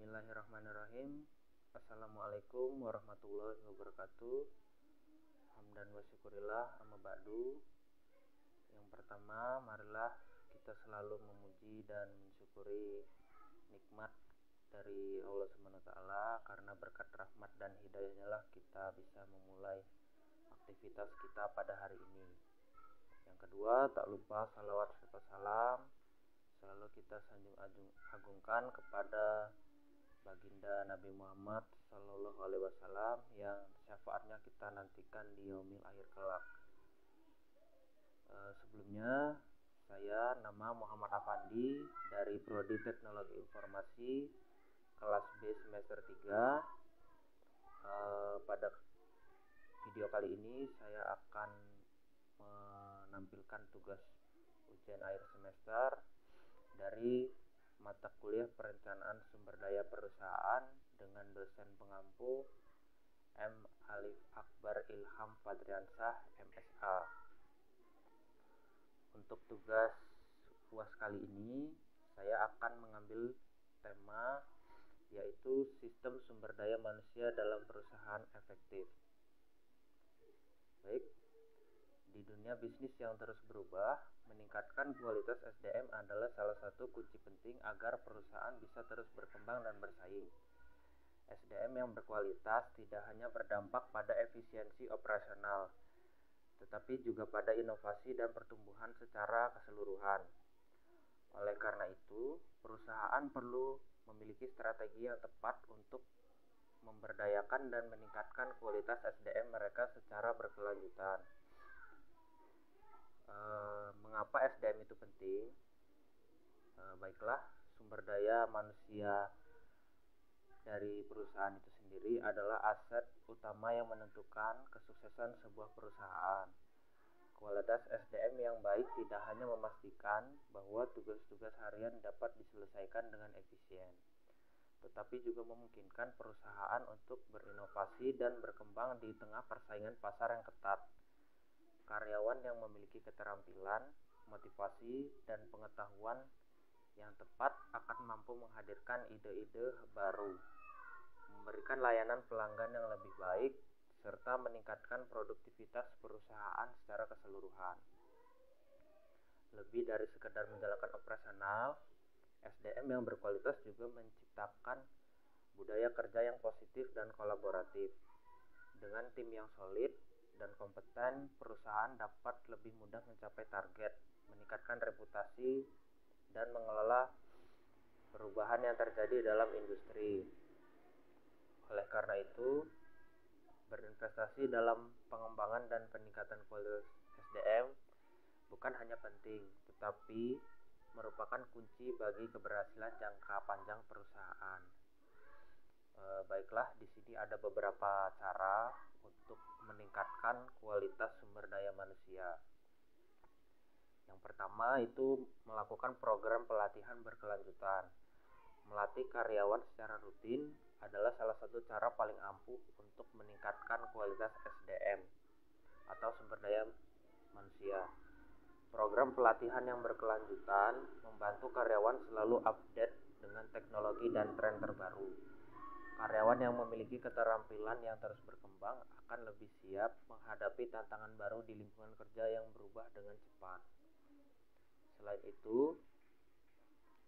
Bismillahirrahmanirrahim. Assalamualaikum warahmatullahi wabarakatuh. Hamdan wa syukurillah amma ba'du. Yang pertama, marilah kita selalu memuji dan syukuri nikmat dari Allah SWT, karena berkat rahmat dan hidayahnya lah kita bisa memulai aktivitas kita pada hari ini. Yang kedua, tak lupa salawat serta salam selalu kita sanjung agungkan kepada baginda Nabi Muhammad Sallallahu Alaihi Wasallam yang syafaatnya kita nantikan di yaumil akhir kelak. Sebelumnya, saya nama Muhammad Afandi dari Prodi Teknologi Informasi kelas B semester 3. Pada video kali ini saya akan menampilkan tugas ujian akhir semester dari mata kuliah Perencanaan Sumber Daya Perusahaan dengan dosen pengampu M. Alif Akbar Ilham Fadriansah MSA. Untuk tugas UAS kali ini saya akan mengambil tema yaitu sistem sumber daya manusia dalam perusahaan efektif. Baik, di dunia bisnis yang terus berubah, meningkatkan kualitas SDM adalah salah satu kunci penting agar perusahaan bisa terus berkembang dan bersaing. SDM yang berkualitas tidak hanya berdampak pada efisiensi operasional, tetapi juga pada inovasi dan pertumbuhan secara keseluruhan. Oleh karena itu, perusahaan perlu memiliki strategi yang tepat untuk memberdayakan dan meningkatkan kualitas SDM mereka secara berkelanjutan. Mengapa SDM itu penting? Baiklah, sumber daya manusia dari perusahaan itu sendiri adalah aset utama yang menentukan kesuksesan sebuah perusahaan. Kualitas SDM yang baik tidak hanya memastikan bahwa tugas-tugas harian dapat diselesaikan dengan efisien, tetapi juga memungkinkan perusahaan untuk berinovasi dan berkembang di tengah persaingan pasar yang ketat. Karyawan yang memiliki keterampilan, motivasi, dan pengetahuan yang tepat akan mampu menghadirkan ide-ide baru, memberikan layanan pelanggan yang lebih baik, serta meningkatkan produktivitas perusahaan secara keseluruhan. Lebih dari sekedar menjalankan operasional, SDM yang berkualitas juga menciptakan budaya kerja yang positif dan kolaboratif. Dengan tim yang solid dan kompeten, perusahaan dapat lebih mudah mencapai target, meningkatkan reputasi, dan mengelola perubahan yang terjadi dalam industri. Oleh karena itu, berinvestasi dalam pengembangan dan peningkatan kualitas SDM bukan hanya penting, tetapi merupakan kunci bagi keberhasilan jangka panjang perusahaan. Baiklah, di sini ada beberapa cara untuk meningkatkan kualitas sumber daya manusia. Yang pertama itu melakukan program pelatihan berkelanjutan. Melatih karyawan secara rutin adalah salah satu cara paling ampuh untuk meningkatkan kualitas SDM atau sumber daya manusia. Program pelatihan yang berkelanjutan membantu karyawan selalu update dengan teknologi dan tren terbaru. Karyawan yang memiliki keterampilan yang terus berkembang akan lebih siap menghadapi tantangan baru di lingkungan kerja yang berubah dengan cepat. Selain itu,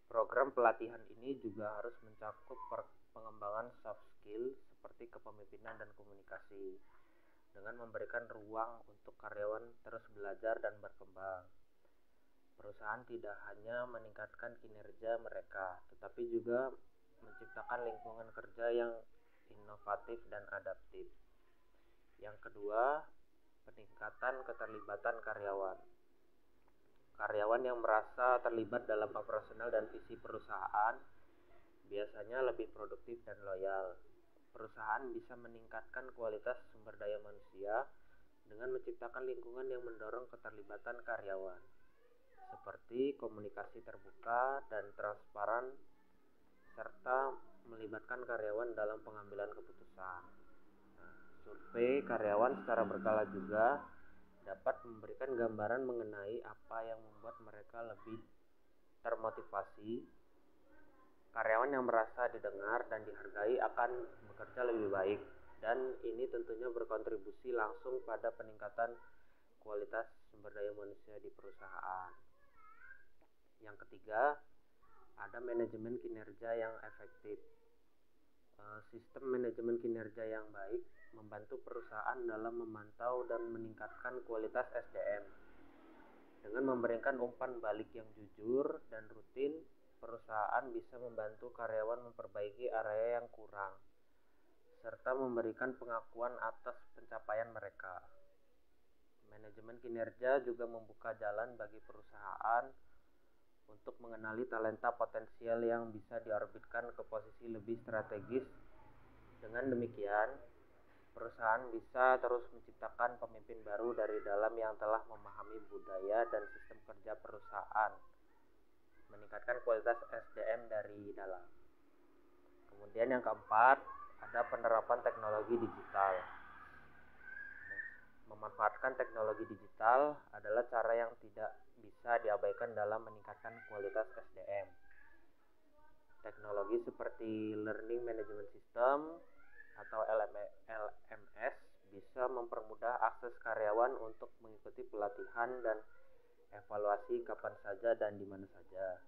program pelatihan ini juga harus mencakup pengembangan soft skill seperti kepemimpinan dan komunikasi, dengan memberikan ruang untuk karyawan terus belajar dan berkembang. Perusahaan tidak hanya meningkatkan kinerja mereka, tetapi juga menciptakan lingkungan kerja yang inovatif dan adaptif. Yang kedua, peningkatan keterlibatan karyawan. Karyawan yang merasa terlibat dalam operasional dan visi perusahaan biasanya lebih produktif dan loyal. Perusahaan bisa meningkatkan kualitas sumber daya manusia dengan menciptakan lingkungan yang mendorong keterlibatan karyawan, seperti komunikasi terbuka dan transparan, serta melibatkan karyawan dalam pengambilan keputusan. Survei karyawan secara berkala juga dapat memberikan gambaran mengenai apa yang membuat mereka lebih termotivasi, Karyawan yang merasa didengar dan dihargai akan bekerja lebih baik, dan ini tentunya berkontribusi langsung pada peningkatan kualitas sumber daya manusia di perusahaan. Yang ketiga, ada manajemen kinerja yang efektif. Sistem manajemen kinerja yang baik membantu perusahaan dalam memantau dan meningkatkan kualitas SDM. Dengan memberikan umpan balik yang jujur dan rutin, perusahaan bisa membantu karyawan memperbaiki area yang kurang, serta memberikan pengakuan atas pencapaian mereka. Manajemen kinerja juga membuka jalan bagi perusahaan untuk mengenali talenta potensial yang bisa diorbitkan ke posisi lebih strategis. Dengan demikian, perusahaan bisa terus menciptakan pemimpin baru dari dalam yang telah memahami budaya dan sistem kerja perusahaan, meningkatkan kualitas SDM dari dalam. Kemudian yang keempat, ada penerapan teknologi digital. Memanfaatkan teknologi digital adalah cara yang tidak bisa diabaikan dalam meningkatkan kualitas SDM. Teknologi seperti Learning Management System atau LMS bisa mempermudah akses karyawan untuk mengikuti pelatihan dan evaluasi kapan saja dan di mana saja.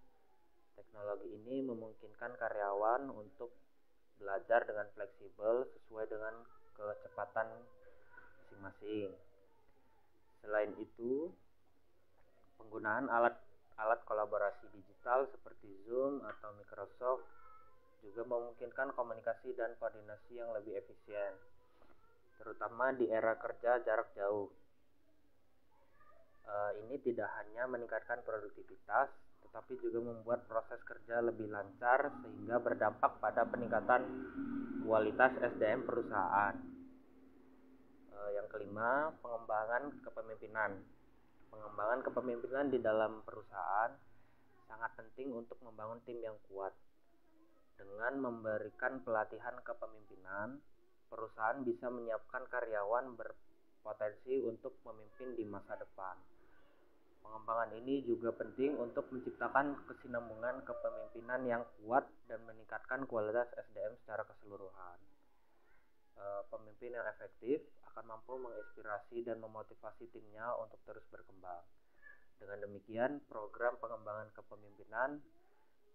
Teknologi ini memungkinkan karyawan untuk belajar dengan fleksibel sesuai dengan kecepatan masing-masing. Selain itu, penggunaan alat kolaborasi digital seperti Zoom atau Microsoft juga memungkinkan komunikasi dan koordinasi yang lebih efisien, terutama di era kerja jarak jauh. Ini tidak hanya meningkatkan produktivitas, tetapi juga membuat proses kerja lebih lancar sehingga berdampak pada peningkatan kualitas SDM perusahaan. Yang kelima, pengembangan kepemimpinan. Pengembangan kepemimpinan di dalam perusahaan sangat penting untuk membangun tim yang kuat. Dengan memberikan pelatihan kepemimpinan, perusahaan bisa menyiapkan karyawan berpotensi untuk memimpin di masa depan. Pengembangan ini juga penting untuk menciptakan kesinambungan kepemimpinan yang kuat dan meningkatkan kualitas SDM secara keseluruhan. Pemimpin yang efektif akan mampu menginspirasi dan memotivasi timnya untuk terus berkembang. Dengan demikian, program pengembangan kepemimpinan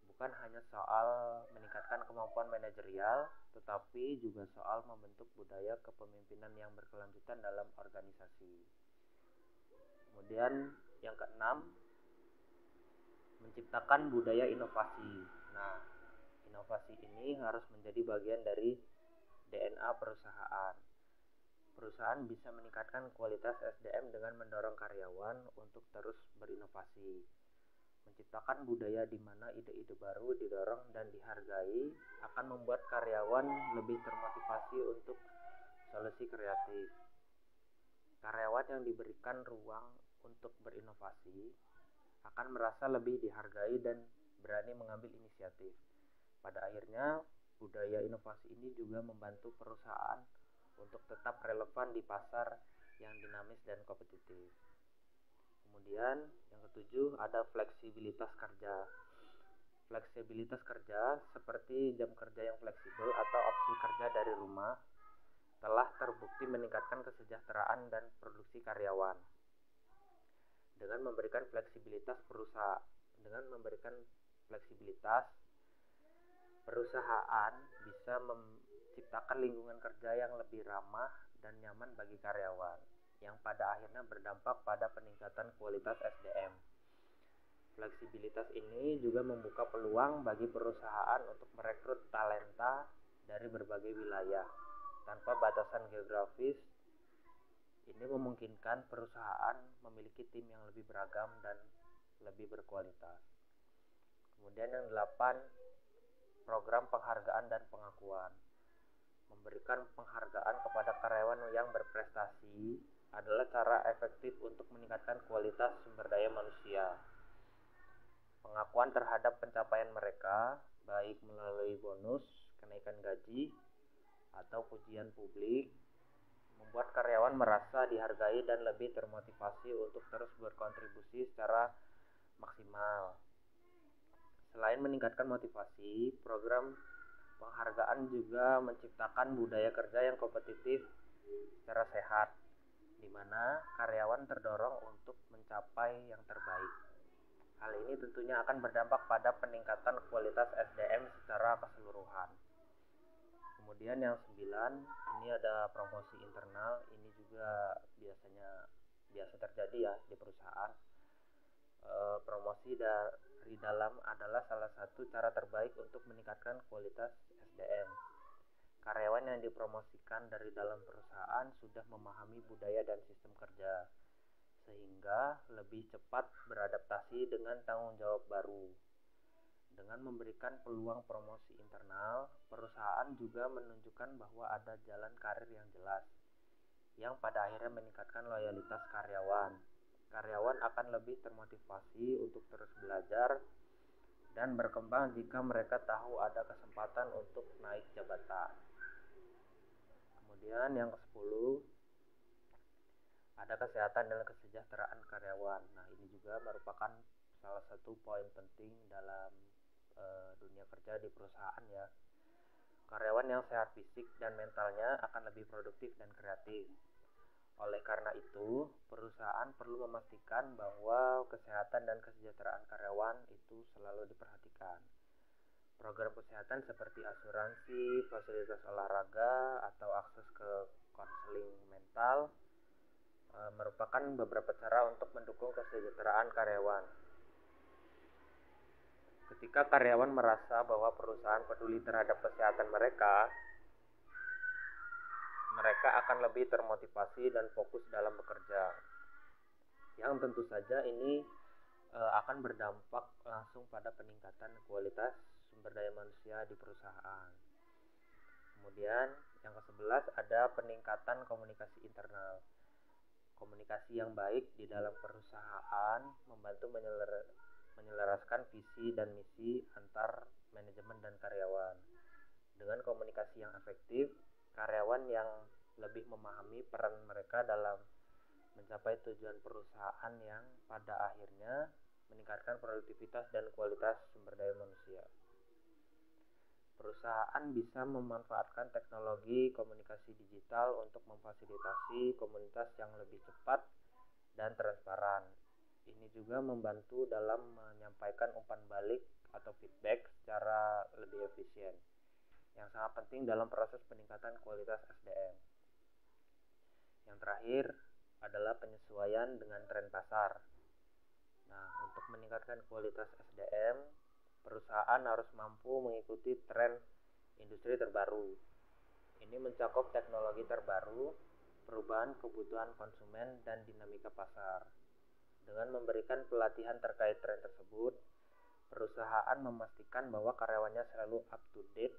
bukan hanya soal meningkatkan kemampuan manajerial, tetapi juga soal membentuk budaya kepemimpinan yang berkelanjutan dalam organisasi. Kemudian yang keenam, menciptakan budaya inovasi. Nah, inovasi ini harus menjadi bagian dari DNA perusahaan. Perusahaan bisa meningkatkan kualitas SDM dengan mendorong karyawan untuk terus berinovasi. Menciptakan budaya di mana ide-ide baru didorong dan dihargai akan membuat karyawan lebih termotivasi untuk solusi kreatif. Karyawan yang diberikan ruang untuk berinovasi akan merasa lebih dihargai dan berani mengambil inisiatif. Pada akhirnya, budaya inovasi ini juga membantu perusahaan untuk tetap relevan di pasar yang dinamis dan kompetitif. Kemudian yang ketujuh, ada fleksibilitas kerja. Fleksibilitas kerja seperti jam kerja yang fleksibel atau opsi kerja dari rumah telah terbukti meningkatkan kesejahteraan dan produksi karyawan. Dengan memberikan fleksibilitas perusahaan bisa menciptakan lingkungan kerja yang lebih ramah dan nyaman bagi karyawan, yang pada akhirnya berdampak pada peningkatan kualitas SDM. Fleksibilitas ini juga membuka peluang bagi perusahaan untuk merekrut talenta dari berbagai wilayah tanpa batasan geografis. Ini memungkinkan perusahaan memiliki tim yang lebih beragam dan lebih berkualitas. Kemudian yang 8, program penghargaan dan pengakuan. Memberikan penghargaan kepada karyawan yang berprestasi adalah cara efektif untuk meningkatkan kualitas sumber daya manusia. Pengakuan terhadap pencapaian mereka, baik melalui bonus, kenaikan gaji, atau pujian publik, membuat karyawan merasa dihargai dan lebih termotivasi untuk terus berkontribusi secara maksimal. Selain meningkatkan motivasi, program penghargaan juga menciptakan budaya kerja yang kompetitif secara sehat, di mana karyawan terdorong untuk mencapai yang terbaik. Hal ini tentunya akan berdampak pada peningkatan kualitas SDM secara keseluruhan. Kemudian yang 9, ini ada promosi internal. Ini juga biasa terjadi ya di perusahaan. Promosi dari dalam adalah salah satu cara terbaik untuk meningkatkan kualitas SDM. Karyawan yang dipromosikan dari dalam perusahaan sudah memahami budaya dan sistem kerja, sehingga lebih cepat beradaptasi dengan tanggung jawab baru. Dengan memberikan peluang promosi internal, perusahaan juga menunjukkan bahwa ada jalan karir yang jelas, yang pada akhirnya meningkatkan loyalitas karyawan. Karyawan akan lebih termotivasi untuk terus belajar dan berkembang jika mereka tahu ada kesempatan untuk naik jabatan. Kemudian yang ke-10, ada kesehatan dan kesejahteraan karyawan. Nah, ini juga merupakan salah satu poin penting dalam dunia kerja di perusahaan ya. Karyawan yang sehat fisik dan mentalnya akan lebih produktif dan kreatif. Oleh karena itu, perusahaan perlu memastikan bahwa kesehatan dan kesejahteraan karyawan itu selalu diperhatikan. Program kesehatan seperti asuransi, fasilitas olahraga, atau akses ke konseling mental merupakan beberapa cara untuk mendukung kesejahteraan karyawan. Ketika karyawan merasa bahwa perusahaan peduli terhadap kesehatan mereka akan lebih termotivasi dan fokus dalam bekerja. Yang tentu saja ini akan berdampak langsung pada peningkatan kualitas sumber daya manusia di perusahaan. Kemudian yang ke-11 ada peningkatan komunikasi internal. Komunikasi yang baik di dalam perusahaan membantu menyelaraskan visi dan misi antar manajemen dan karyawan. Dengan komunikasi yang efektif, karyawan yang lebih memahami peran mereka dalam mencapai tujuan perusahaan yang pada akhirnya meningkatkan produktivitas dan kualitas sumber daya manusia. Perusahaan bisa memanfaatkan teknologi komunikasi digital untuk memfasilitasi komunitas yang lebih cepat dan transparan. Ini juga membantu dalam menyampaikan umpan balik atau feedback secara lebih efisien, yang sangat penting dalam proses peningkatan kualitas SDM. Yang terakhir adalah penyesuaian dengan tren pasar. Nah, untuk meningkatkan kualitas SDM, perusahaan harus mampu mengikuti tren industri terbaru. Ini mencakup teknologi terbaru, perubahan kebutuhan konsumen, dan dinamika pasar. Dengan memberikan pelatihan terkait tren tersebut, perusahaan memastikan bahwa karyawannya selalu up to date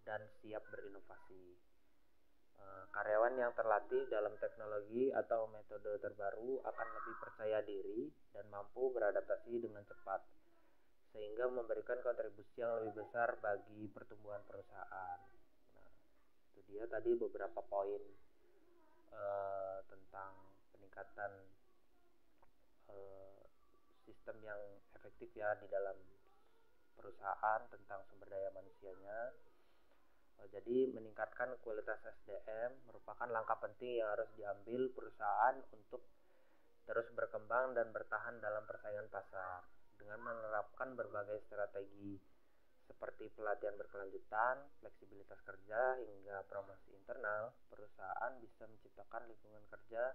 dan siap berinovasi. Karyawan yang terlatih dalam teknologi atau metode terbaru akan lebih percaya diri dan mampu beradaptasi dengan cepat, sehingga memberikan kontribusi yang lebih besar bagi pertumbuhan perusahaan. Nah, itu dia tadi beberapa poin tentang peningkatan sistem yang efektif ya di dalam perusahaan tentang sumber daya manusianya. Jadi meningkatkan kualitas SDM merupakan langkah penting yang harus diambil perusahaan untuk terus berkembang dan bertahan dalam persaingan pasar. Dengan menerapkan berbagai strategi seperti pelatihan berkelanjutan, fleksibilitas kerja, hingga promosi internal, perusahaan bisa menciptakan lingkungan kerja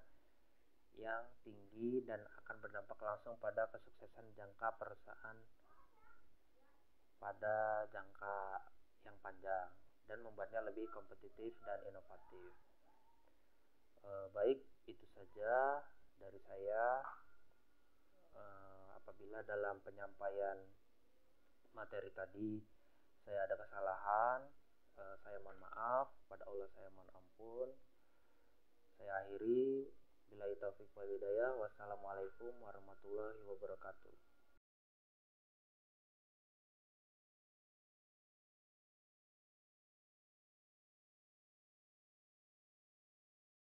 yang tinggi dan akan berdampak langsung pada kesuksesan jangka perusahaan pada jangka yang panjang dan membuatnya lebih kompetitif dan inovatif. Baik, itu saja dari saya. Apabila dalam penyampaian materi tadi saya ada kesalahan, saya mohon maaf, pada Allah saya mohon ampun. Saya akhiri, billahi taufiq wal hidayah. Wassalamualaikum warahmatullahi wabarakatuh.